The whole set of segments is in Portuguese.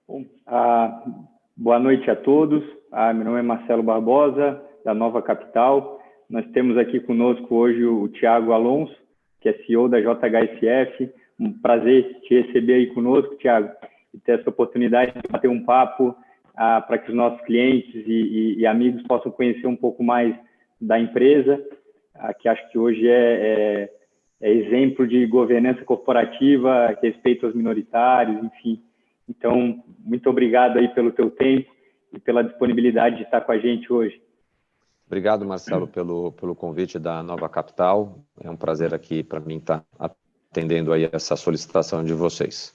Bom, boa noite a todos. Meu nome é Marcelo Barbosa, da Nova Capital. Nós temos aqui conosco hoje o Thiago Alonso, que é CEO da JHSF. Um prazer te receber aí conosco, Thiago, e ter essa oportunidade de bater um papo para que os nossos clientes e amigos possam conhecer um pouco mais da empresa, que acho que hoje é exemplo de governança corporativa, respeito aos minoritários, enfim. Então, muito obrigado aí pelo teu tempo e pela disponibilidade de estar com a gente hoje. Obrigado, Marcelo, pelo convite da Nova Capital. É um prazer aqui para mim estar atendendo aí essa solicitação de vocês.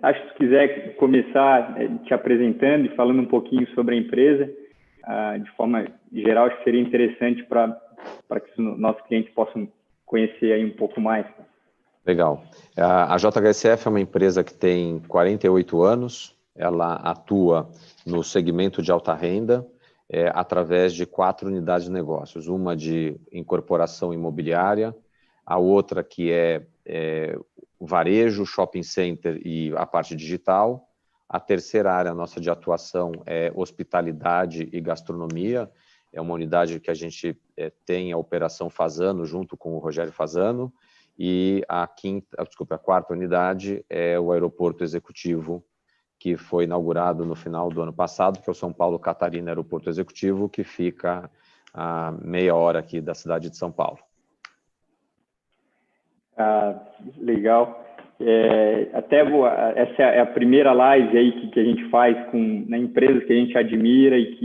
Acho que se quiser começar te apresentando e falando um pouquinho sobre a empresa, de forma geral, acho que seria interessante para que os nossos clientes possam conhecer aí um pouco mais. Legal. A JHSF é uma empresa que tem 48 anos, ela atua no segmento de alta renda, através de 4 unidades de negócios, uma de incorporação imobiliária, a outra que é varejo, shopping center e a parte digital, a terceira área nossa de atuação é hospitalidade e gastronomia, é uma unidade que a gente tem a operação Fasano junto com o Rogério Fasano, e a quarta unidade é o aeroporto executivo, que foi inaugurado no final do ano passado, que é o São Paulo Catarina Aeroporto Executivo, que fica a meia hora aqui da cidade de São Paulo. Legal. Essa é a primeira live aí que a gente faz com empresas que a gente admira e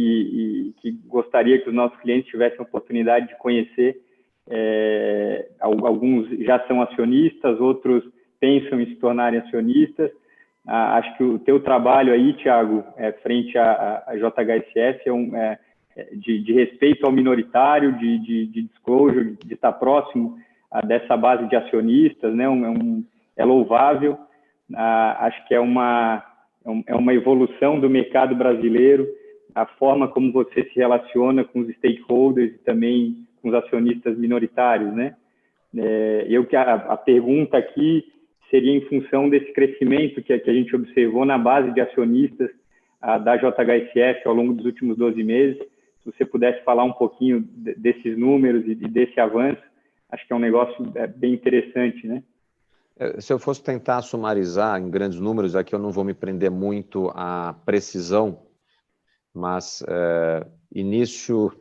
que gostaria que os nossos clientes tivessem a oportunidade de conhecer. Alguns já são acionistas, outros pensam em se tornarem acionistas. Acho que o teu trabalho aí, Thiago, frente à JHSF, de respeito ao minoritário, de disclosure, de estar próximo dessa base de acionistas, né? É louvável. Acho que é uma evolução do mercado brasileiro, a forma como você se relaciona com os stakeholders e também com os acionistas minoritários, né? A pergunta aqui seria em função desse crescimento que a gente observou na base de acionistas da JHSF ao longo dos últimos 12 meses. Se você pudesse falar um pouquinho desses números e desse avanço, acho que é um negócio bem interessante, né? Se eu fosse tentar sumarizar em grandes números, aqui eu não vou me prender muito à precisão, mas início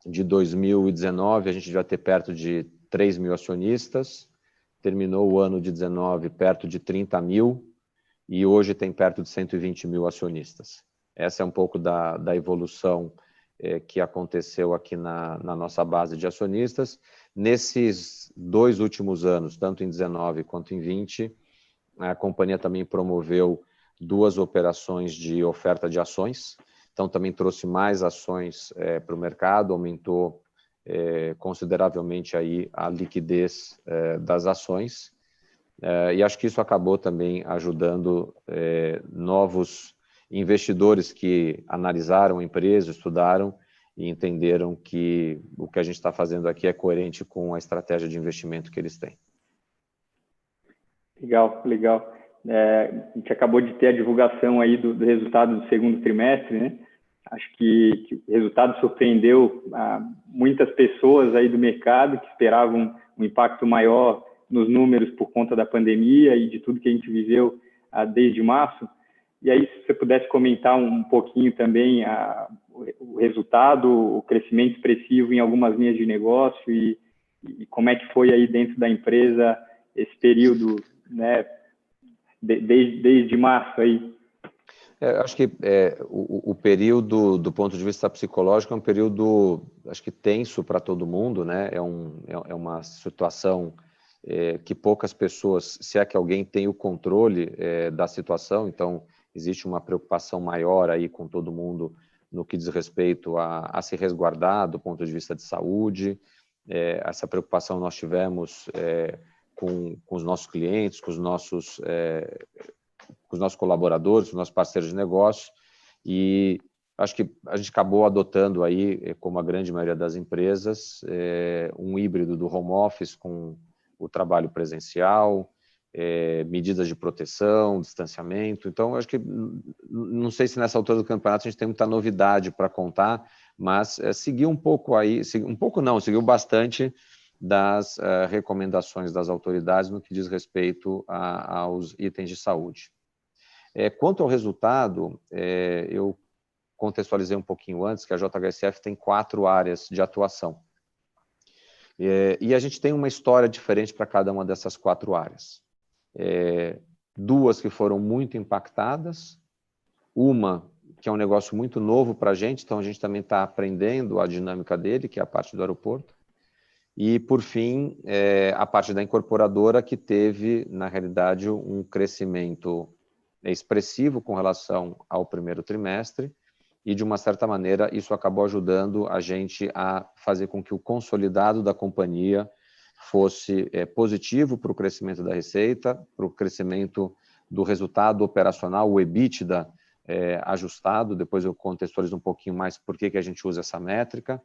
de 2019 a gente já ter perto de 3 mil acionistas, terminou o ano de 19 perto de 30 mil e hoje tem perto de 120 mil acionistas. Essa é um pouco da evolução que aconteceu aqui na nossa base de acionistas. Nesses 2 últimos anos, tanto em 19 quanto em 20, a companhia também promoveu 2 operações de oferta de ações, então também trouxe mais ações para o mercado, aumentou consideravelmente aí a liquidez das ações, e acho que isso acabou também ajudando novos investidores que analisaram a empresa, estudaram e entenderam que o que a gente está fazendo aqui é coerente com a estratégia de investimento que eles têm. Legal, legal. A gente acabou de ter a divulgação aí do resultado do segundo trimestre, né? Acho que o resultado surpreendeu muitas pessoas aí do mercado que esperavam um impacto maior nos números por conta da pandemia e de tudo que a gente viveu desde março. E aí, se você pudesse comentar um pouquinho também o resultado, o crescimento expressivo em algumas linhas de negócio e como é que foi aí dentro da empresa esse período, né, desde março aí. Acho que o período, do ponto de vista psicológico, é um período, acho que tenso para todo mundo, né? É uma situação que poucas pessoas, se é que alguém tem o controle da situação, então existe uma preocupação maior aí com todo mundo no que diz respeito a se resguardar do ponto de vista de saúde. Essa preocupação nós tivemos com os nossos clientes, com os nossos colaboradores, com os nossos parceiros de negócio, e acho que a gente acabou adotando aí, como a grande maioria das empresas, um híbrido do home office com o trabalho presencial, medidas de proteção, distanciamento. Então, eu acho que, não sei se nessa altura do campeonato a gente tem muita novidade para contar, mas seguiu um pouco aí, um pouco não, seguiu bastante das recomendações das autoridades no que diz respeito aos itens de saúde. Quanto ao resultado, eu contextualizei um pouquinho antes que a JHSF tem 4 áreas de atuação. E a gente tem uma história diferente para cada uma dessas 4 áreas. 2 que foram muito impactadas, uma que é um negócio muito novo para a gente, então a gente também está aprendendo a dinâmica dele, que é a parte do aeroporto. E, por fim, a parte da incorporadora, que teve, na realidade, um crescimento expressivo com relação ao primeiro trimestre, e, de uma certa maneira, isso acabou ajudando a gente a fazer com que o consolidado da companhia fosse positivo para o crescimento da receita, para o crescimento do resultado operacional, o EBITDA ajustado. Depois eu contextualizo um pouquinho mais por que a gente usa essa métrica.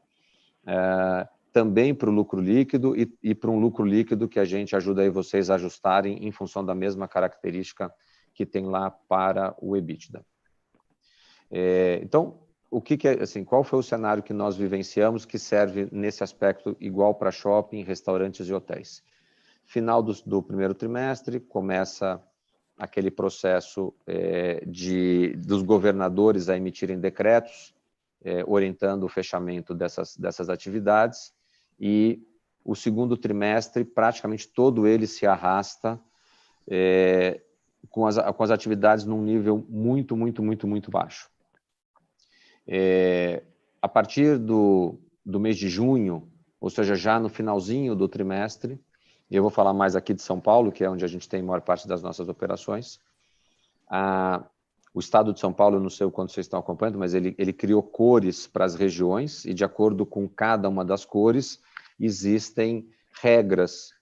Também para o lucro líquido e para um lucro líquido que a gente ajuda aí vocês a ajustarem em função da mesma característica que tem lá para o EBITDA. Então, qual foi o cenário que nós vivenciamos que serve nesse aspecto igual para shopping, restaurantes e hotéis? Final do primeiro trimestre, começa aquele processo dos governadores a emitirem decretos, orientando o fechamento dessas atividades, e o segundo trimestre, praticamente todo ele se arrasta com as atividades num nível muito, muito, muito, muito baixo. A partir do mês de junho, ou seja, já no finalzinho do trimestre, e eu vou falar mais aqui de São Paulo, que é onde a gente tem a maior parte das nossas operações, o estado de São Paulo, eu não sei o quanto vocês estão acompanhando, mas ele criou cores para as regiões, e de acordo com cada uma das cores, existem regras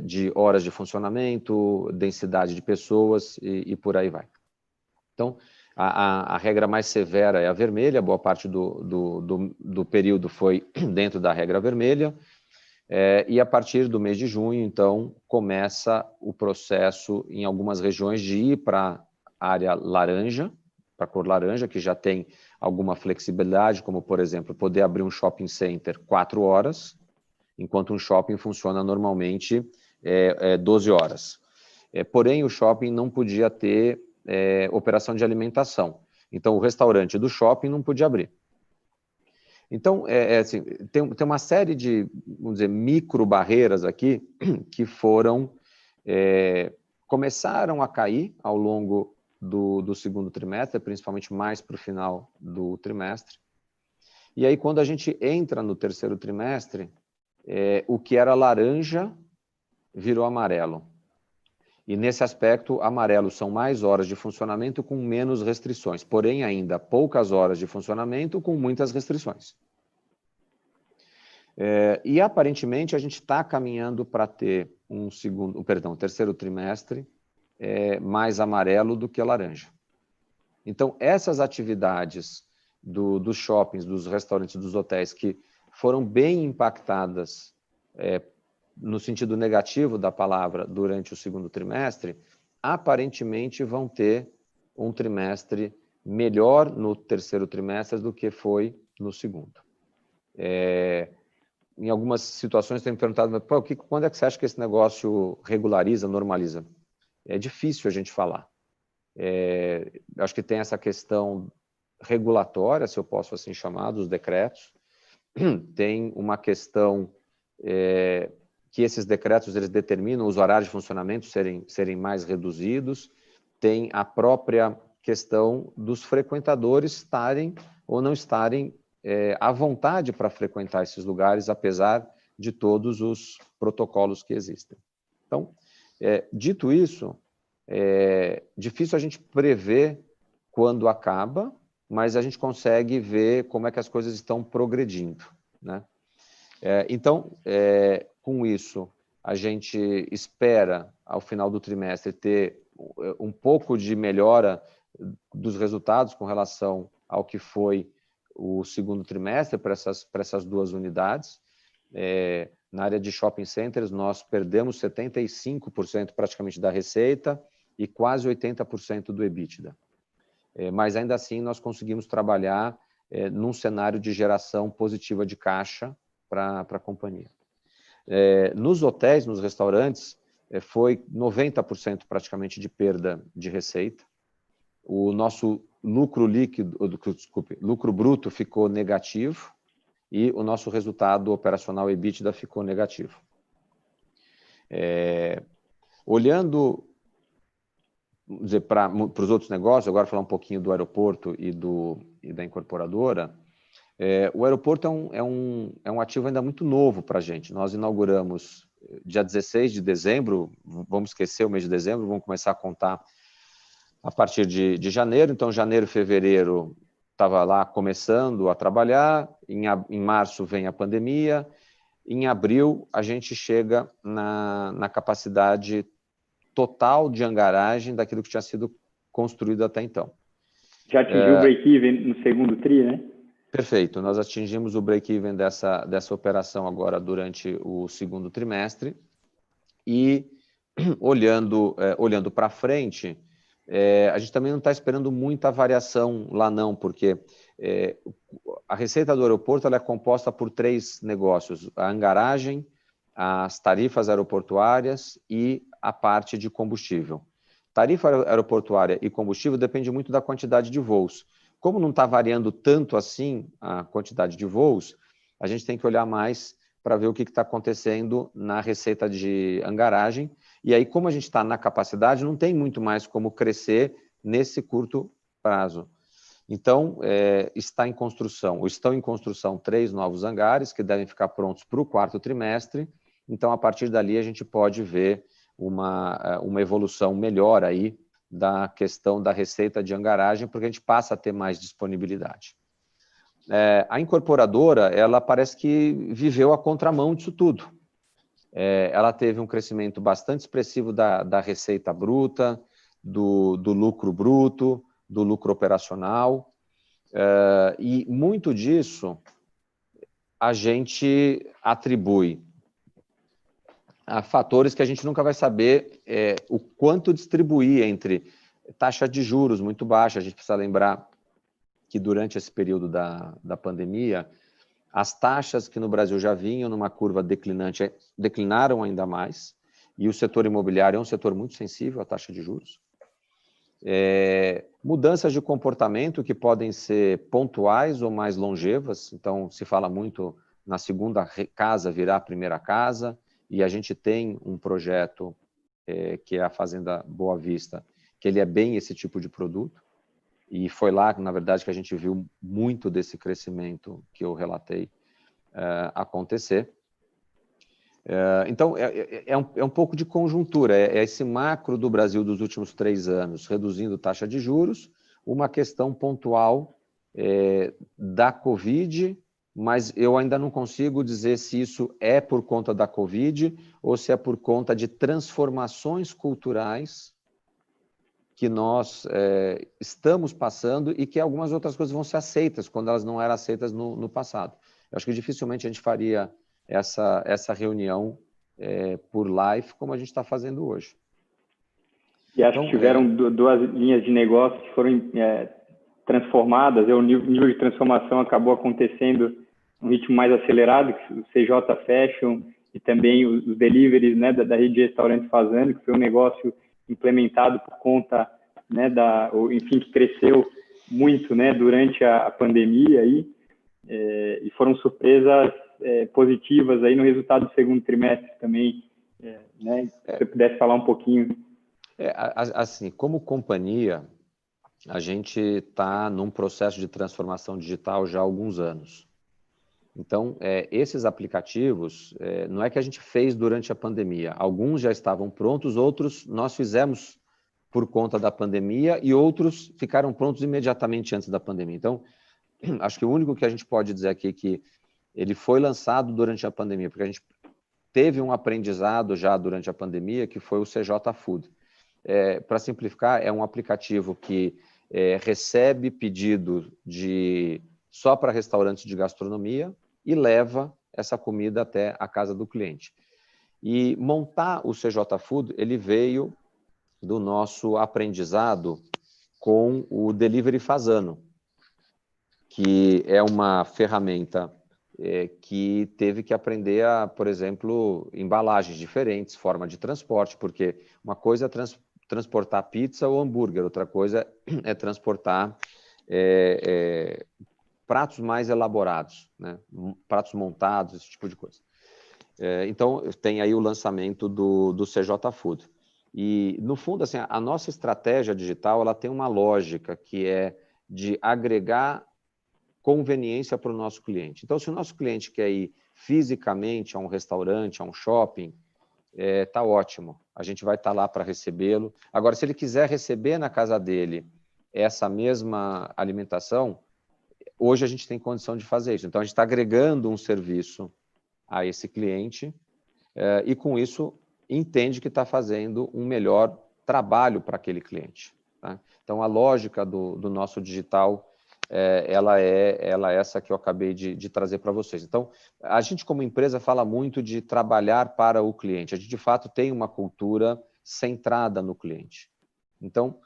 de horas de funcionamento, densidade de pessoas e por aí vai. Então, a regra mais severa é a vermelha, boa parte do período foi dentro da regra vermelha, e a partir do mês de junho, então, começa o processo em algumas regiões de ir para a área laranja, para a cor laranja, que já tem alguma flexibilidade, como, por exemplo, poder abrir um shopping center 4 horas, enquanto um shopping funciona normalmente 12 horas. Porém, o shopping não podia ter operação de alimentação. Então, o restaurante do shopping não podia abrir. Então, assim, tem uma série de, vamos dizer, micro barreiras aqui que começaram a cair ao longo do segundo trimestre, principalmente mais para o final do trimestre. E aí, quando a gente entra no terceiro trimestre, o que era laranja virou amarelo. E, nesse aspecto, amarelo são mais horas de funcionamento com menos restrições, porém, ainda poucas horas de funcionamento com muitas restrições. E, aparentemente, a gente está caminhando para ter um terceiro trimestre mais amarelo do que laranja. Então, essas atividades dos shoppings, dos restaurantes, dos hotéis, que foram bem impactadas no sentido negativo da palavra durante o segundo trimestre, aparentemente vão ter um trimestre melhor no terceiro trimestre do que foi no segundo. Em algumas situações tem me perguntado, mas, quando é que você acha que esse negócio regulariza, normaliza? É difícil a gente falar. Acho que tem essa questão regulatória, se eu posso assim chamar, dos decretos. Tem uma questão que esses decretos eles determinam os horários de funcionamento serem mais reduzidos. Tem a própria questão dos frequentadores estarem ou não estarem à vontade para frequentar esses lugares, apesar de todos os protocolos que existem. Então, dito isso, difícil a gente prever quando acaba, mas a gente consegue ver como é que as coisas estão progredindo, né? Então, com isso, a gente espera, ao final do trimestre, ter um pouco de melhora dos resultados com relação ao que foi o segundo trimestre para essas 2 unidades. Na área de shopping centers, nós perdemos 75% praticamente da receita e quase 80% do EBITDA. Mas ainda assim, nós conseguimos trabalhar num cenário de geração positiva de caixa para a companhia. Nos hotéis, nos restaurantes, foi 90% praticamente de perda de receita. O nosso lucro líquido, lucro bruto ficou negativo e o nosso resultado operacional EBITDA ficou negativo. Olhando, vamos dizer, para os outros negócios, agora falar um pouquinho do aeroporto e da incorporadora. O aeroporto é um ativo ainda muito novo para a gente. Nós inauguramos dia 16 de dezembro, vamos esquecer o mês de dezembro, vamos começar a contar a partir de janeiro. Então, janeiro, fevereiro, estava lá começando a trabalhar, em março vem a pandemia, em abril a gente chega na capacidade total de hangaragem daquilo que tinha sido construído até então. Já atingiu o break-even no segundo tri, né? Perfeito, nós atingimos o break-even dessa operação agora durante o segundo trimestre e olhando para frente, a gente também não está esperando muita variação lá não, porque a receita do aeroporto ela é composta por 3 negócios, a hangaragem, as tarifas aeroportuárias e a parte de combustível. Tarifa aeroportuária e combustível depende muito da quantidade de voos. Como não está variando tanto assim a quantidade de voos, a gente tem que olhar mais para ver o que está acontecendo na receita de hangaragem. E aí, como a gente está na capacidade, não tem muito mais como crescer nesse curto prazo. Então, estão em construção 3 novos hangares que devem ficar prontos para o 4º trimestre. Então, a partir dali, a gente pode ver uma evolução melhor aí da questão da receita de hangaragem, porque a gente passa a ter mais disponibilidade. A incorporadora, ela parece que viveu a contramão disso tudo. Ela teve um crescimento bastante expressivo da receita bruta, do lucro bruto, do lucro operacional, e muito disso a gente atribui a fatores que a gente nunca vai saber o quanto distribuir entre taxa de juros muito baixa. A gente precisa lembrar que durante esse período da pandemia, as taxas que no Brasil já vinham numa curva declinante declinaram ainda mais, e o setor imobiliário é um setor muito sensível à taxa de juros. Mudanças de comportamento que podem ser pontuais ou mais longevas, então se fala muito na segunda casa virar a primeira casa, e a gente tem um projeto que é a Fazenda Boa Vista, que ele é bem esse tipo de produto, e foi lá, na verdade, que a gente viu muito desse crescimento que eu relatei acontecer. Então, é um pouco de conjuntura, é esse macro do Brasil dos últimos 3 anos, reduzindo taxa de juros, uma questão pontual da Covid, mas eu ainda não consigo dizer se isso é por conta da Covid ou se é por conta de transformações culturais que nós estamos passando e que algumas outras coisas vão ser aceitas, quando elas não eram aceitas no passado. Eu acho que dificilmente a gente faria essa reunião por live, como a gente está fazendo hoje. E acho que tiveram 2 linhas de negócio que foram transformadas, o nível de transformação acabou acontecendo num ritmo mais acelerado, que o CJ Fashion e também os deliveries, né, da rede de restaurantes Fazano, que foi um negócio implementado por conta, né, enfim, que cresceu muito, né, durante a pandemia aí, e foram surpresas positivas aí no resultado do segundo trimestre também, né? Se você pudesse falar um pouquinho. Assim, como companhia, a gente está num processo de transformação digital já há alguns anos. Então, esses aplicativos, não é que a gente fez durante a pandemia. Alguns já estavam prontos, outros nós fizemos por conta da pandemia e outros ficaram prontos imediatamente antes da pandemia. Então, acho que o único que a gente pode dizer aqui é que ele foi lançado durante a pandemia, porque a gente teve um aprendizado já durante a pandemia, que foi o CJ Food. Para simplificar, é um aplicativo que recebe pedido só para restaurantes de gastronomia e leva essa comida até a casa do cliente. E montar o CJ Food, ele veio do nosso aprendizado com o Delivery Fasano, que é uma ferramenta que teve que aprender a, por exemplo, embalagens diferentes, forma de transporte, porque uma coisa é transportar pizza ou hambúrguer, outra coisa é transportar pratos mais elaborados, né? Pratos montados, esse tipo de coisa. Então, tem aí o lançamento do CJ Food. E, no fundo, assim, a nossa estratégia digital ela tem uma lógica que é de agregar conveniência para o nosso cliente. Então, se o nosso cliente quer ir fisicamente a um restaurante, a um shopping, tá ótimo. A gente vai estar lá para recebê-lo. Agora, se ele quiser receber na casa dele essa mesma alimentação, hoje a gente tem condição de fazer isso. Então, a gente está agregando um serviço a esse cliente e, com isso, entende que está fazendo um melhor trabalho para aquele cliente. Tá? Então, a lógica do nosso digital ela é essa que eu acabei de trazer para vocês. Então, a gente, como empresa, fala muito de trabalhar para o cliente. A gente, de fato, tem uma cultura centrada no cliente. Então,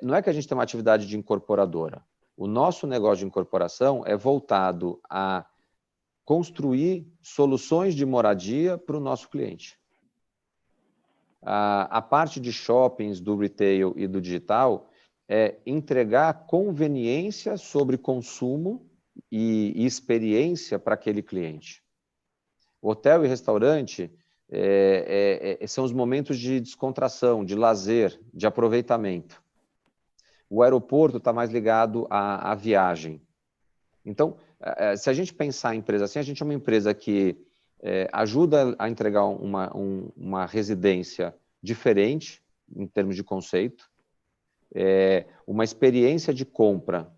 não é que a gente tem uma atividade de incorporadora. O nosso negócio de incorporação é voltado a construir soluções de moradia para o nosso cliente. A parte de shoppings, do retail e do digital é entregar conveniência sobre consumo e experiência para aquele cliente. Hotel e restaurante são os momentos de descontração, de lazer, de aproveitamento. O aeroporto está mais ligado à viagem. Então, se a gente pensar em empresa assim, a gente é uma empresa que ajuda a entregar uma residência diferente, em termos de conceito, uma experiência de compra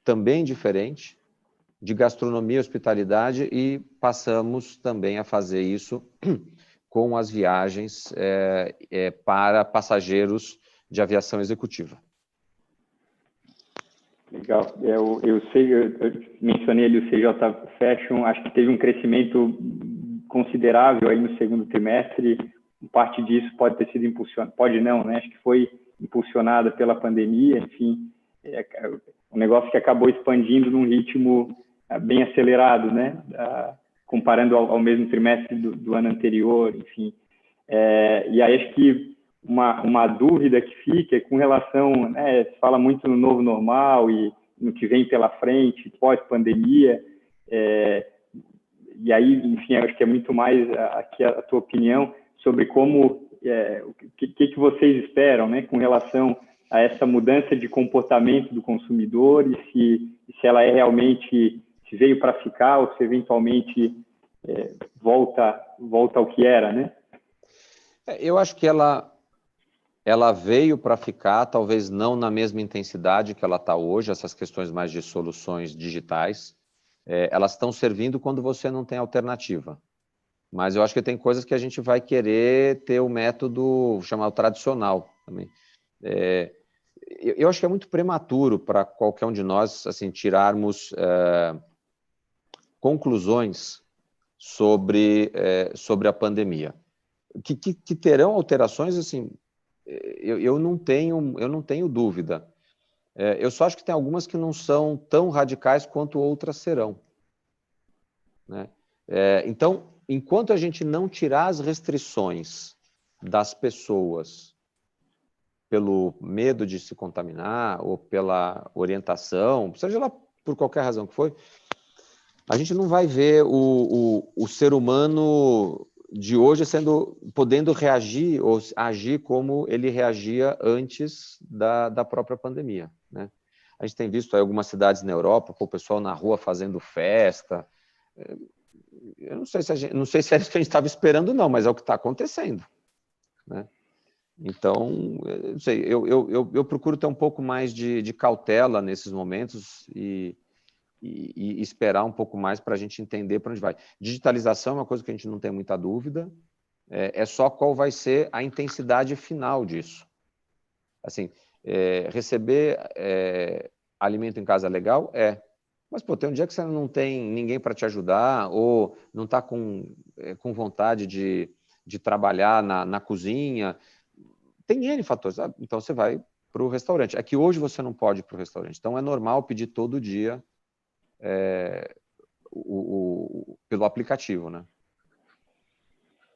também diferente, de gastronomia e hospitalidade, e passamos também a fazer isso com as viagens para passageiros de aviação executiva. Legal. Eu mencionei ali o CJ Fashion, acho que teve um crescimento considerável aí no segundo trimestre. Parte disso pode ter sido impulsionada, pode não, né? Acho que foi impulsionada pela pandemia, enfim, um negócio que acabou expandindo num ritmo bem acelerado, né? Comparando ao mesmo trimestre do ano anterior, enfim. E aí acho que uma dúvida que fica é com relação, né, se fala muito no novo normal e no que vem pela frente, pós-pandemia, e aí, enfim, acho que é muito mais aqui a tua opinião sobre como, o que vocês esperam, né, com relação a essa mudança de comportamento do consumidor e se ela realmente, se veio para ficar ou se eventualmente volta ao que era, né? Eu acho que ela veio para ficar, talvez não na mesma intensidade que ela está hoje, essas questões mais de soluções digitais. Elas estão servindo quando você não tem alternativa. Mas eu acho que tem coisas que a gente vai querer ter o método chamado tradicional também. Eu acho que é muito prematuro para qualquer um de nós assim, tirarmos conclusões sobre a pandemia. Que terão alterações, assim, eu não tenho dúvida. Eu só acho que tem algumas que não são tão radicais quanto outras serão, né? Então, enquanto a gente não tirar as restrições das pessoas pelo medo de se contaminar ou pela orientação, seja lá por qualquer razão que for, a gente não vai ver o ser humano de hoje podendo reagir ou agir como ele reagia antes da própria pandemia, né? A gente tem visto aí algumas cidades na Europa, o pessoal na rua fazendo festa. Eu não sei se é isso que a gente estava esperando, não, mas é o que está acontecendo, né? Então, não sei, eu procuro ter um pouco mais de cautela nesses momentos e esperar um pouco mais para a gente entender para onde vai. Digitalização é uma coisa que a gente não tem muita dúvida, é só qual vai ser a intensidade final disso. Assim, receber alimento em casa é legal? Mas, pô, tem um dia que você não tem ninguém para te ajudar ou não está com vontade de trabalhar na cozinha. Tem N fatores. Então, você vai para o restaurante. É que hoje você não pode ir para o restaurante. Então, é normal pedir todo dia pelo aplicativo, né?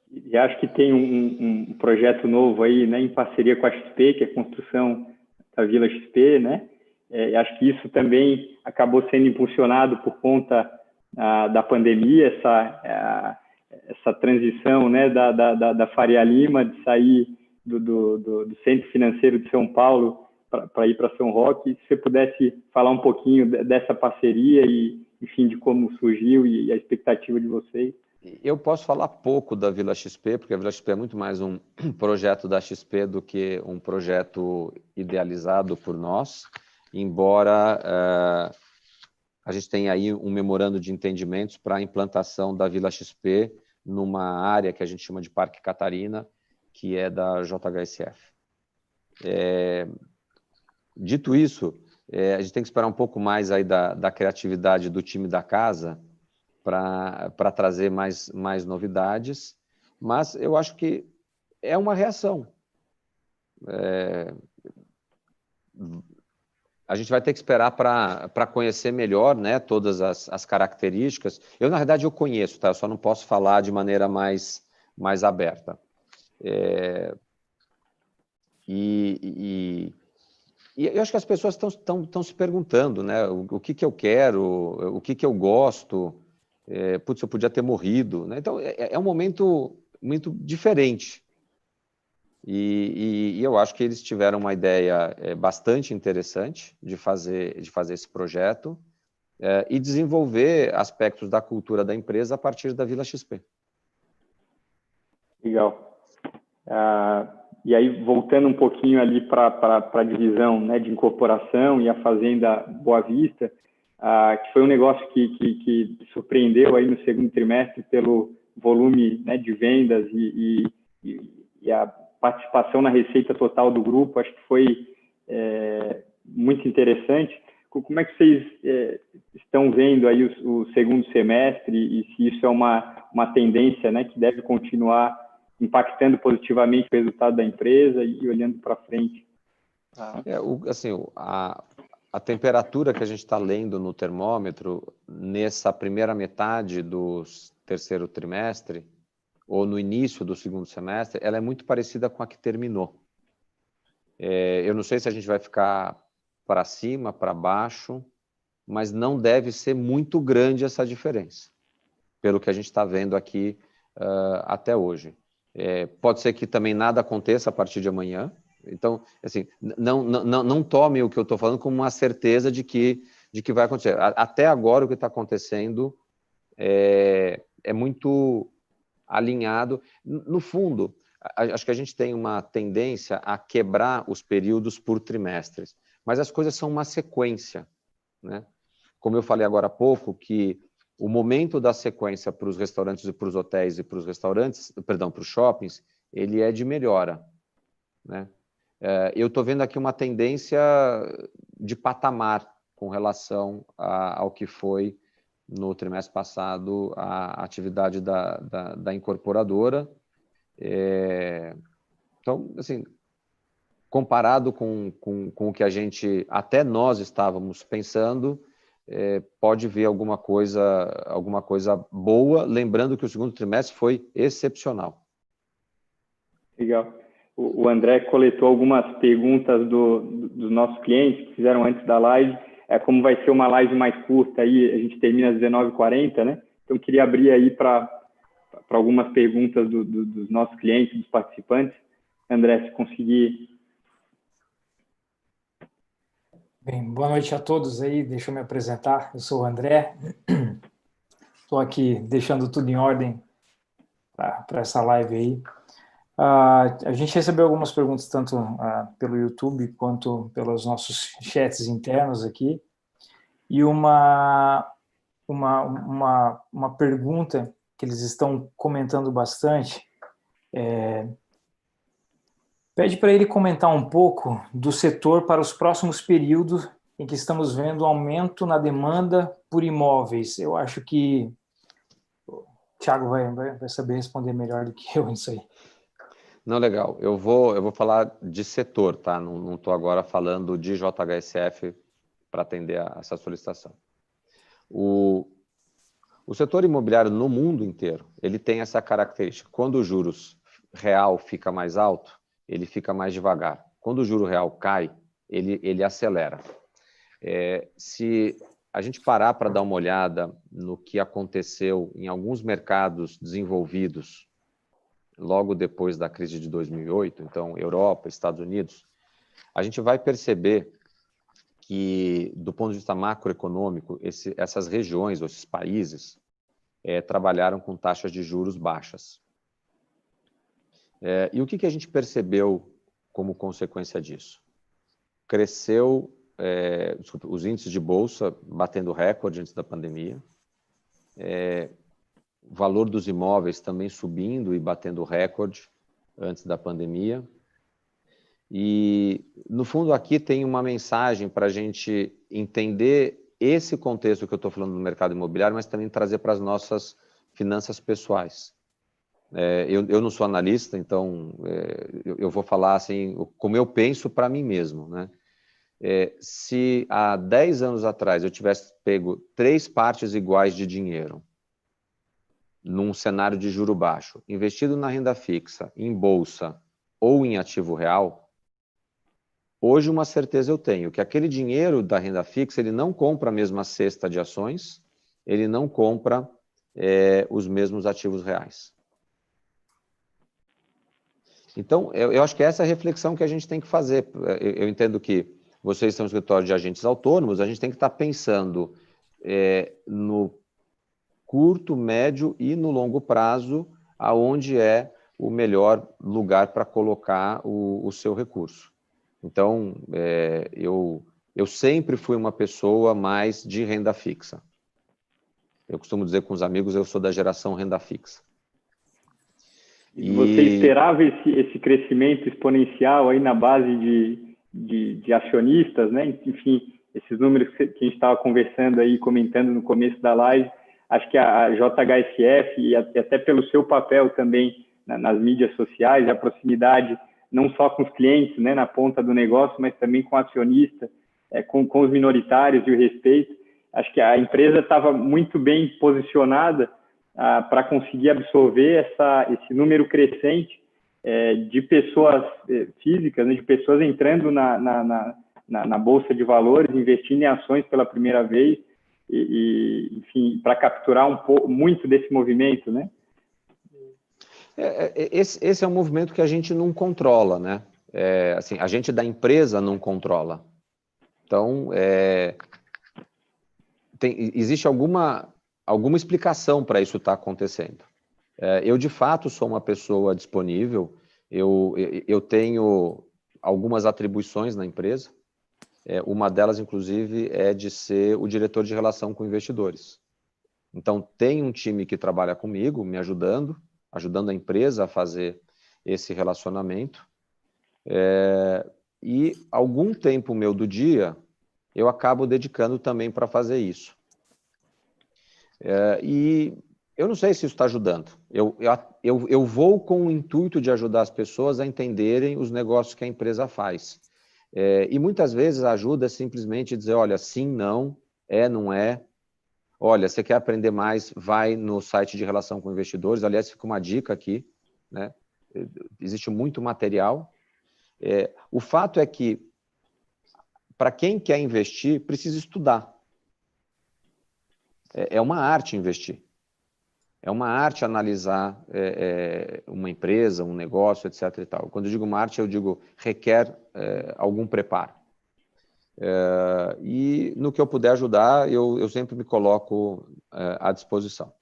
E acho que tem um projeto novo aí, né, em parceria com a XP, que é a construção da Vila XP, né? Acho que isso também acabou sendo impulsionado por conta da pandemia, essa transição, né, da Faria Lima, de sair do centro financeiro de São Paulo para ir para São Roque. Se você pudesse falar um pouquinho dessa parceria e, enfim, de como surgiu e a expectativa de vocês. Eu posso falar pouco da Vila XP, porque a Vila XP é muito mais um projeto da XP do que um projeto idealizado por nós, embora a gente tenha aí um memorando de entendimentos para a implantação da Vila XP numa área que a gente chama de Parque Catarina, que é da JHSF. Dito isso, a gente tem que esperar um pouco mais aí da criatividade do time da casa para trazer mais novidades, mas eu acho que é uma reação. A gente vai ter que esperar para conhecer melhor, né, todas as características. Eu, na verdade, eu conheço, tá? Eu só não posso falar de maneira mais aberta. E eu acho que as pessoas estão se perguntando, né, o que eu quero, o que eu gosto. Putz, eu podia ter morrido, né? Então, é um momento muito diferente. E eu acho que eles tiveram uma ideia bastante interessante de fazer esse projeto e desenvolver aspectos da cultura da empresa a partir da Vila XP. Legal. E aí, voltando um pouquinho ali para a divisão, né, de incorporação e a Fazenda Boa Vista, que foi um negócio que surpreendeu aí no segundo trimestre pelo volume, né, de vendas e a participação na receita total do grupo. Acho que foi muito interessante. Como é que vocês estão vendo aí o segundo semestre e se isso é uma tendência, né, que deve continuar impactando positivamente o resultado da empresa e olhando para frente? A temperatura que a gente está lendo no termômetro nessa primeira metade do terceiro trimestre ou no início do segundo semestre, ela é muito parecida com a que terminou. Eu não sei se a gente vai ficar para cima, para baixo, mas não deve ser muito grande essa diferença, pelo que a gente está vendo aqui até hoje. Pode ser que também nada aconteça a partir de amanhã. Então, assim, não tome o que eu estou falando como uma certeza de que vai acontecer. Até agora, o que está acontecendo é muito alinhado. No fundo, acho que a gente tem uma tendência a quebrar os períodos por trimestres, mas as coisas são uma sequência, né? Como eu falei agora há pouco, que o momento da sequência para os restaurantes e para os hotéis e para os restaurantes, perdão, para os shoppings, ele é de melhora, né? Eu estou vendo aqui uma tendência de patamar com relação ao que foi no trimestre passado a atividade da incorporadora. Então, assim, comparado com o que até nós estávamos pensando, pode vir alguma coisa boa, lembrando que o segundo trimestre foi excepcional. Legal. O André coletou algumas perguntas dos nossos clientes que fizeram antes da live. Como vai ser uma live mais curta, aí a gente termina às 19h40, né? Então, queria abrir aí para algumas perguntas dos nossos clientes, dos participantes. André, se conseguir. Bem, boa noite a todos aí. Deixa eu me apresentar. Eu sou o André. Estou aqui deixando tudo em ordem para essa live aí. A gente recebeu algumas perguntas tanto pelo YouTube quanto pelos nossos chats internos aqui. E uma pergunta que eles estão comentando bastante pede para ele comentar um pouco do setor para os próximos períodos em que estamos vendo um aumento na demanda por imóveis. Eu acho que o Thiago vai saber responder melhor do que eu nisso aí. Não, legal. Eu vou falar de setor, tá? Não estou agora falando de JHSF para atender a essa solicitação. O setor imobiliário no mundo inteiro, ele tem essa característica. Quando o juros real fica mais alto, ele fica mais devagar. Quando o juro real cai, ele acelera. Se a gente parar para dar uma olhada no que aconteceu em alguns mercados desenvolvidos logo depois da crise de 2008, então Europa, Estados Unidos, a gente vai perceber que, do ponto de vista macroeconômico, essas regiões, ou esses países, trabalharam com taxas de juros baixas. E o que a gente percebeu como consequência disso? Cresceu os índices de bolsa batendo recorde antes da pandemia, o valor dos imóveis também subindo e batendo recorde antes da pandemia. E, no fundo, aqui tem uma mensagem para a gente entender esse contexto que eu estou falando do mercado imobiliário, mas também trazer para as nossas finanças pessoais. Eu não sou analista, então eu vou falar assim, como eu penso para mim mesmo, né? Se há 10 anos atrás eu tivesse pego 3 partes iguais de dinheiro num cenário de juro baixo, investido na renda fixa, em bolsa ou em ativo real, hoje uma certeza eu tenho, que aquele dinheiro da renda fixa, ele não compra a mesma cesta de ações, ele não compra os mesmos ativos reais. Então, eu acho que essa é a reflexão que a gente tem que fazer. Eu entendo que vocês são um escritório de agentes autônomos, a gente tem que estar pensando no curto, médio e no longo prazo, aonde é o melhor lugar para colocar o seu recurso. Então, eu sempre fui uma pessoa mais de renda fixa. Eu costumo dizer com os amigos, eu sou da geração renda fixa. Você esperava esse crescimento exponencial aí na base de acionistas, né? Enfim, esses números que a gente estava conversando aí, comentando no começo da live, acho que a JHSF, e até pelo seu papel também nas mídias sociais, a proximidade não só com os clientes, né, na ponta do negócio, mas também com o acionista, com os minoritários e o respeito. Acho que a empresa estava muito bem posicionada para conseguir absorver esse número crescente de pessoas físicas, né, de pessoas entrando na Bolsa de Valores, investindo em ações pela primeira vez, enfim, para capturar muito desse movimento, né? Esse é um movimento que a gente não controla, né? Assim, a gente da empresa não controla. Então, existe alguma explicação para isso estar acontecendo. Eu, de fato, sou uma pessoa disponível, eu tenho algumas atribuições na empresa, uma delas, inclusive, é de ser o diretor de relação com investidores. Então, tem um time que trabalha comigo, me ajudando a empresa a fazer esse relacionamento. E algum tempo meu do dia, eu acabo dedicando também para fazer isso. E eu não sei se isso está ajudando. Eu vou com o intuito de ajudar as pessoas a entenderem os negócios que a empresa faz. E muitas vezes a ajuda é simplesmente dizer, olha, sim, não, não é. Olha, você quer aprender mais, vai no site de relação com investidores. Aliás, fica uma dica aqui, né? Existe muito material. O fato é que, para quem quer investir, precisa estudar. É uma arte investir. É uma arte analisar uma empresa, um negócio, etc. e tal. Quando eu digo uma arte, eu digo requer algum preparo. E no que eu puder ajudar, eu sempre me coloco à disposição.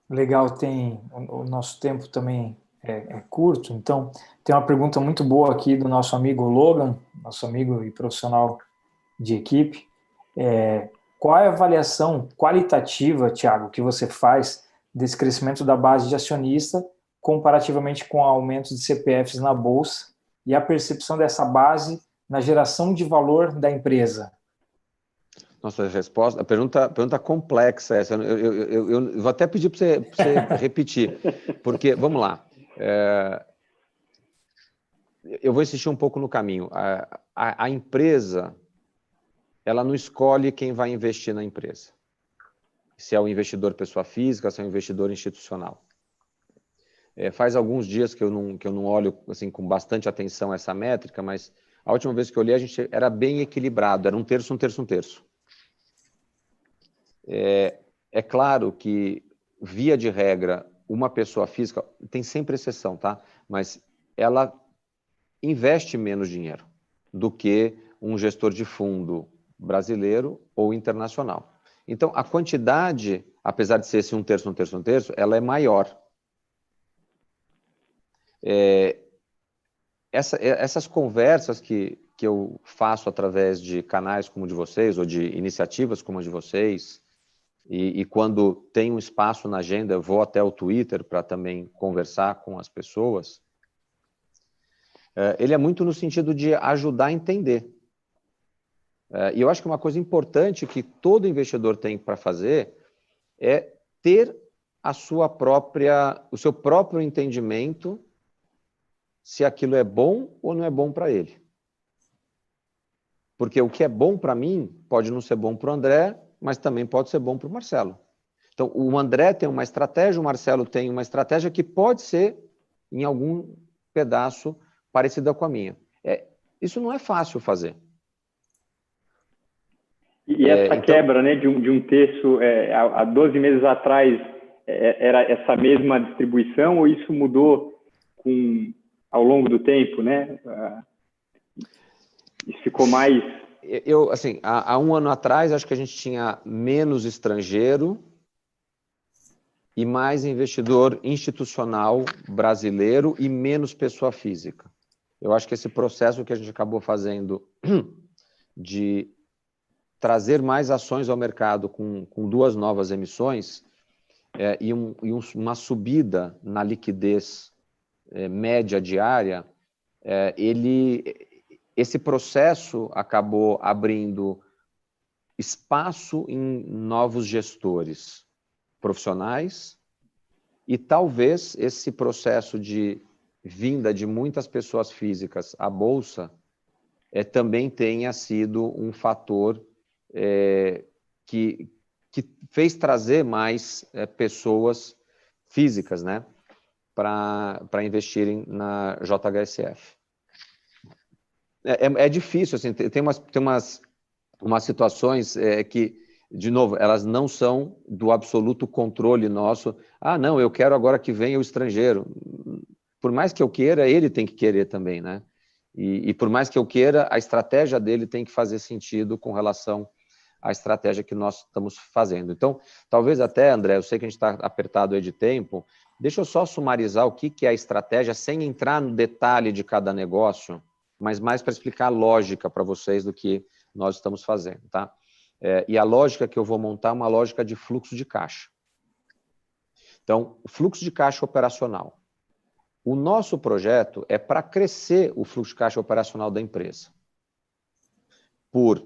Legal, o nosso tempo também é curto, então tem uma pergunta muito boa aqui do nosso amigo Logan, nosso amigo e profissional de equipe. Qual é a avaliação qualitativa, Thiago, que você faz desse crescimento da base de acionista comparativamente com o aumento de CPFs na Bolsa e a percepção dessa base na geração de valor da empresa? Nossa, a pergunta complexa essa. Eu vou até pedir para você repetir, porque, vamos lá, eu vou insistir um pouco no caminho. A empresa, ela não escolhe quem vai investir na empresa. Se é o investidor pessoa física, se é o investidor institucional. Faz alguns dias que eu não olho assim, com bastante atenção essa métrica, mas a última vez que eu olhei, a gente era bem equilibrado, era um terço, um terço, um terço. É claro que, via de regra, uma pessoa física, tem sempre exceção, tá? Mas ela investe menos dinheiro do que um gestor de fundo brasileiro ou internacional. Então, a quantidade, apesar de ser esse um terço, um terço, um terço, ela é maior. Essas conversas que eu faço através de canais como o de vocês, ou de iniciativas como a de vocês, e quando tem um espaço na agenda, eu vou até o Twitter para também conversar com as pessoas, ele é muito no sentido de ajudar a entender. E eu acho que uma coisa importante que todo investidor tem para fazer é ter o seu próprio entendimento se aquilo é bom ou não é bom para ele. Porque o que é bom para mim pode não ser bom para o André, mas também pode ser bom para o Marcelo. Então, o André tem uma estratégia, o Marcelo tem uma estratégia que pode ser, em algum pedaço, parecida com a minha. Isso não é fácil fazer. E essa quebra, né, de um terço, há 12 meses atrás, era essa mesma distribuição, ou isso mudou ao longo do tempo, né? Isso ficou mais... Assim, há um ano atrás, acho que a gente tinha menos estrangeiro e mais investidor institucional brasileiro e menos pessoa física. Eu acho que esse processo que a gente acabou fazendo de trazer mais ações ao mercado com 2 novas emissões e uma subida na liquidez média diária, esse processo acabou abrindo espaço em novos gestores profissionais e talvez esse processo de vinda de muitas pessoas físicas à Bolsa também tenha sido um fator que fez trazer mais pessoas físicas, né, para investirem na JHSF. É difícil, assim, tem umas situações que, de novo, elas não são do absoluto controle nosso. Ah, não, eu quero agora que venha o estrangeiro. Por mais que eu queira, ele tem que querer também, né? E por mais que eu queira, a estratégia dele tem que fazer sentido com relação à estratégia que nós estamos fazendo. Então, talvez até, André, eu sei que a gente está apertado aí de tempo, deixa eu só sumarizar o que é a estratégia, sem entrar no detalhe de cada negócio, mas mais para explicar a lógica para vocês do que nós estamos fazendo, tá? E a lógica que eu vou montar é uma lógica de fluxo de caixa. Então, o fluxo de caixa operacional. O nosso projeto é para crescer o fluxo de caixa operacional da empresa por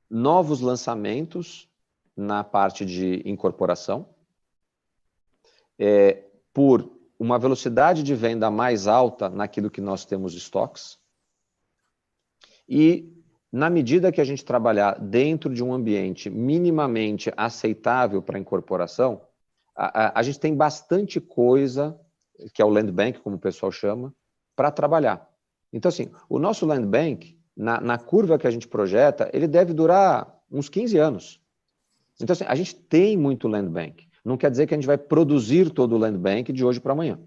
novos lançamentos na parte de incorporação, por uma velocidade de venda mais alta naquilo que nós temos de estoques e, na medida que a gente trabalhar dentro de um ambiente minimamente aceitável para a incorporação, a gente tem bastante coisa, que é o land bank, como o pessoal chama, para trabalhar. Então, assim, o nosso land bank, na curva que a gente projeta, ele deve durar uns 15 anos. Então, assim, a gente tem muito land bank. Não quer dizer que a gente vai produzir todo o land bank de hoje para amanhã.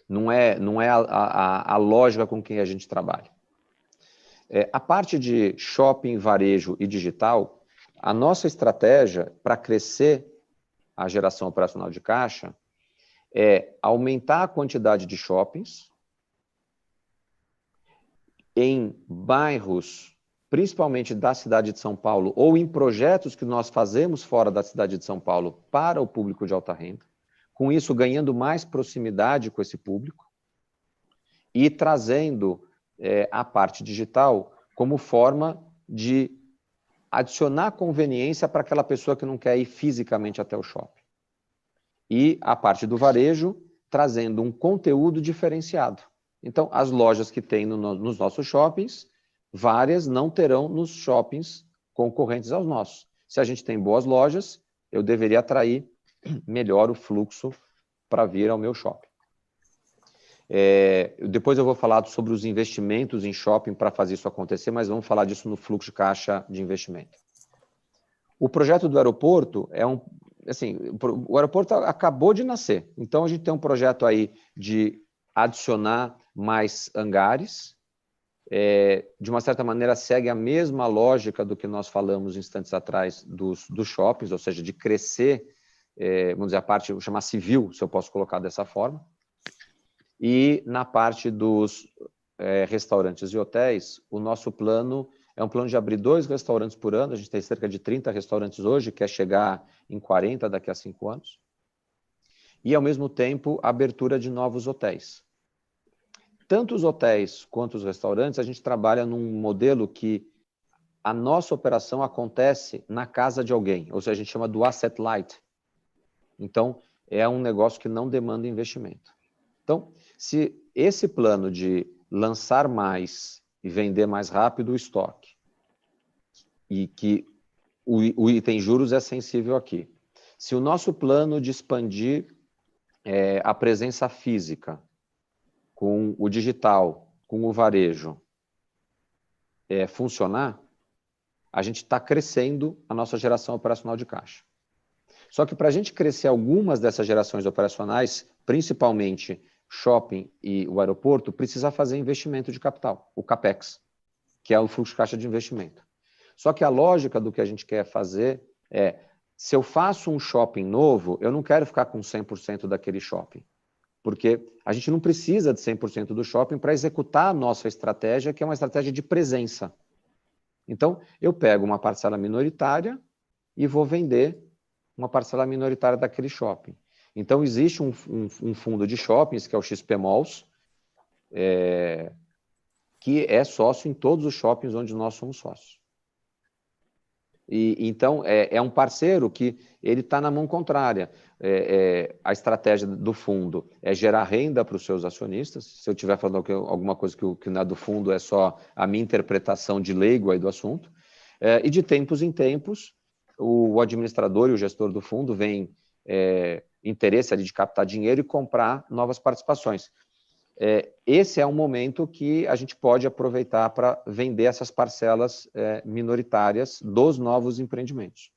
Não é a lógica com que a gente trabalha. A parte de shopping, varejo e digital, a nossa estratégia para crescer a geração operacional de caixa é aumentar a quantidade de shoppings em bairros, principalmente da cidade de São Paulo, ou em projetos que nós fazemos fora da cidade de São Paulo para o público de alta renda, com isso ganhando mais proximidade com esse público e trazendo a parte digital como forma de adicionar conveniência para aquela pessoa que não quer ir fisicamente até o shopping. E a parte do varejo trazendo um conteúdo diferenciado. Então, as lojas que tem nos nossos shoppings, várias não terão nos shoppings concorrentes aos nossos. Se a gente tem boas lojas, eu deveria atrair melhor o fluxo para vir ao meu shopping. Depois eu vou falar sobre os investimentos em shopping para fazer isso acontecer, mas vamos falar disso no fluxo de caixa de investimento. O projeto do aeroporto o aeroporto acabou de nascer, então a gente tem um projeto aí de adicionar mais hangares, de uma certa maneira segue a mesma lógica do que nós falamos instantes atrás dos shoppings, ou seja, de crescer, vamos dizer, a parte, vou chamar civil, se eu posso colocar dessa forma. E na parte dos restaurantes e hotéis, o nosso plano é um plano de abrir 2 restaurantes por ano, a gente tem cerca de 30 restaurantes hoje, quer chegar em 40 daqui a 5 anos. E, ao mesmo tempo, a abertura de novos hotéis. Tanto os hotéis quanto os restaurantes, a gente trabalha num modelo que a nossa operação acontece na casa de alguém, ou seja, a gente chama do asset light. Então, é um negócio que não demanda investimento. Então, se esse plano de lançar mais e vender mais rápido o estoque, e que o item juros é sensível aqui, se o nosso plano de expandir a presença física com o digital, com o varejo, funcionar, a gente está crescendo a nossa geração operacional de caixa. Só que para a gente crescer algumas dessas gerações operacionais, principalmente shopping e o aeroporto, precisa fazer investimento de capital, o CAPEX, que é o fluxo de caixa de investimento. Só que a lógica do que a gente quer fazer se eu faço um shopping novo, eu não quero ficar com 100% daquele shopping, porque a gente não precisa de 100% do shopping para executar a nossa estratégia, que é uma estratégia de presença. Então, eu pego uma parcela minoritária e vou vender uma parcela minoritária daquele shopping. Então, existe um fundo de shoppings, que é o XP Malls, que é sócio em todos os shoppings onde nós somos sócios. Então, é um parceiro que ele está na mão contrária. A estratégia do fundo é gerar renda para os seus acionistas. Se eu estiver falando alguma coisa que não é do fundo, é só a minha interpretação de leigo aí do assunto. E de tempos em tempos, o administrador e o gestor do fundo vem interesse ali de captar dinheiro e comprar novas participações. Esse é um momento que a gente pode aproveitar para vender essas parcelas minoritárias dos novos empreendimentos.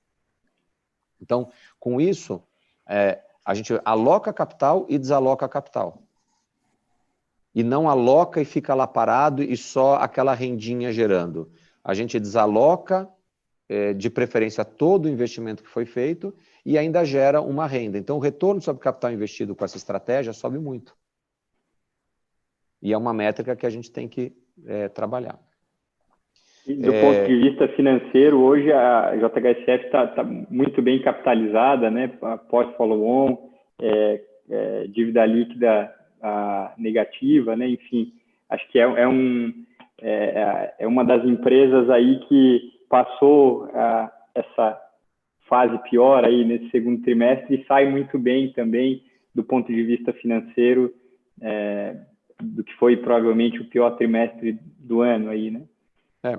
Então, com isso, a gente aloca capital e desaloca capital. E não aloca e fica lá parado e só aquela rendinha gerando. A gente desaloca, de preferência, todo o investimento que foi feito e ainda gera uma renda. Então, o retorno sobre capital investido com essa estratégia sobe muito. E é uma métrica que a gente tem que trabalhar. E do ponto de vista financeiro, hoje a JHSF está muito bem capitalizada, né? Pós-follow-on, dívida líquida negativa, né? Enfim, acho que é uma das empresas aí que passou essa fase pior aí nesse segundo trimestre e sai muito bem também do ponto de vista financeiro, do que foi provavelmente o pior trimestre do ano aí, né?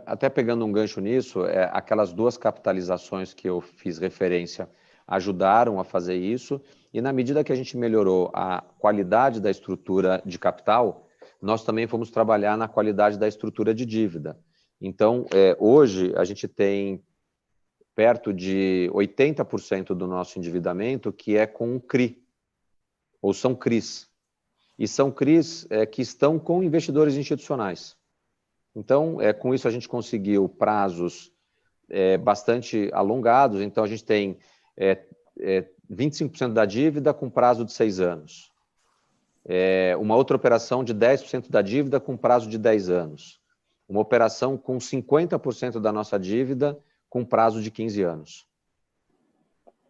Até pegando um gancho nisso, aquelas 2 capitalizações que eu fiz referência ajudaram a fazer isso, e na medida que a gente melhorou a qualidade da estrutura de capital, nós também fomos trabalhar na qualidade da estrutura de dívida. Então, hoje a gente tem perto de 80% do nosso endividamento que é com CRI, ou são CRIs. E são CRIs que estão com investidores institucionais. Então, com isso a gente conseguiu prazos bastante alongados. Então, a gente tem 25% da dívida com prazo de 6 anos. Uma outra operação de 10% da dívida com prazo de 10 anos. Uma operação com 50% da nossa dívida com prazo de 15 anos.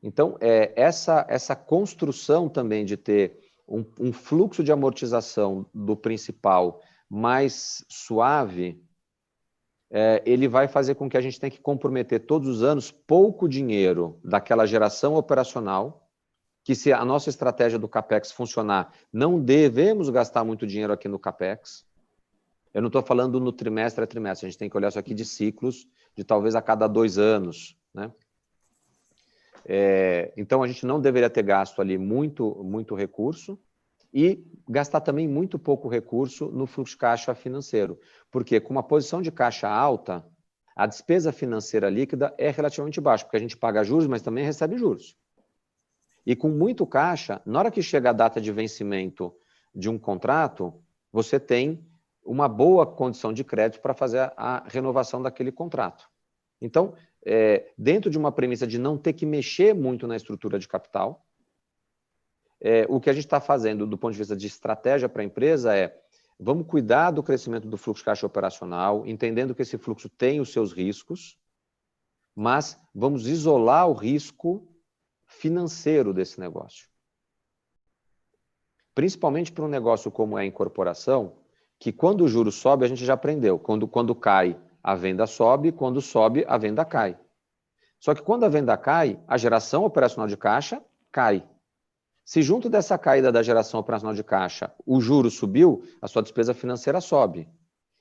Então, essa construção também de ter um fluxo de amortização do principal mais suave, ele vai fazer com que a gente tenha que comprometer todos os anos pouco dinheiro daquela geração operacional, que se a nossa estratégia do CAPEX funcionar, não devemos gastar muito dinheiro aqui no CAPEX. Eu não estou falando no trimestre a trimestre, a gente tem que olhar isso aqui de ciclos, de talvez a cada 2 anos, né? Então, a gente não deveria ter gasto ali muito recurso e gastar também muito pouco recurso no fluxo de caixa financeiro. Porque com uma posição de caixa alta, a despesa financeira líquida é relativamente baixa, porque a gente paga juros, mas também recebe juros. E com muito caixa, na hora que chega a data de vencimento de um contrato, você tem uma boa condição de crédito para fazer a renovação daquele contrato. Então, dentro de uma premissa de não ter que mexer muito na estrutura de capital, o que a gente está fazendo do ponto de vista de estratégia para a empresa vamos cuidar do crescimento do fluxo de caixa operacional, entendendo que esse fluxo tem os seus riscos, mas vamos isolar o risco financeiro desse negócio. Principalmente para um negócio como é a incorporação, que quando o juro sobe, a gente já aprendeu. Quando cai, a venda sobe, quando sobe, a venda cai. Só que quando a venda cai, a geração operacional de caixa cai. Se junto dessa caída da geração operacional de caixa, o juro subiu, a sua despesa financeira sobe.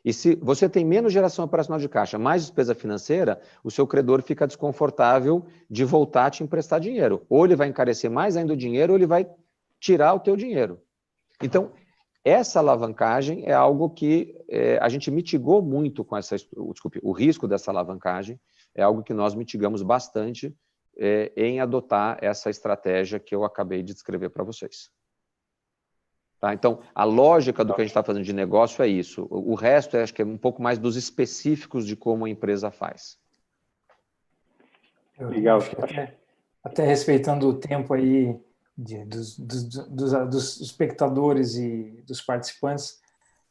E se você tem menos geração operacional de caixa, mais despesa financeira, o seu credor fica desconfortável de voltar a te emprestar dinheiro. Ou ele vai encarecer mais ainda o dinheiro, ou ele vai tirar o teu dinheiro. Então, essa alavancagem é algo que a gente mitigou muito com o risco dessa alavancagem é algo que nós mitigamos bastante em adotar essa estratégia que eu acabei de descrever para vocês. Tá? Então, a lógica do que a gente está fazendo de negócio é isso. O resto, acho que é um pouco mais dos específicos de como a empresa faz. Legal. Até respeitando o tempo aí dos espectadores e dos participantes,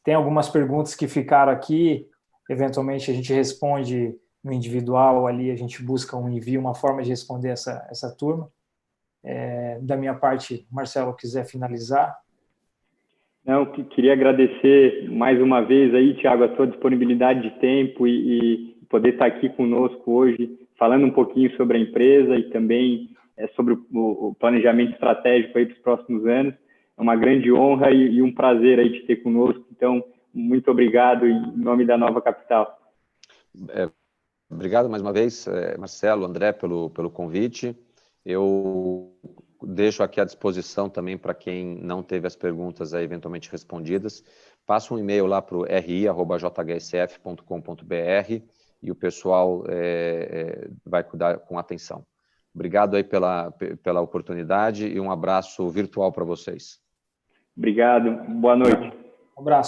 tem algumas perguntas que ficaram aqui, eventualmente a gente responde no individual ali, a gente busca um envio, uma forma de responder essa turma. Da minha parte, Marcelo, quiser finalizar. Não, queria agradecer mais uma vez aí, Thiago, a tua disponibilidade de tempo e poder estar aqui conosco hoje, falando um pouquinho sobre a empresa e também sobre o planejamento estratégico aí para os próximos anos. É uma grande honra e um prazer aí te ter conosco. Então, muito obrigado em nome da Nova Capital. Obrigado mais uma vez, Marcelo, André, pelo convite. Eu deixo aqui à disposição também para quem não teve as perguntas aí eventualmente respondidas. Passa um e-mail lá para o ri@jhsf.com.br e o pessoal vai cuidar com atenção. Obrigado aí pela oportunidade e um abraço virtual para vocês. Obrigado. Boa noite. Um abraço.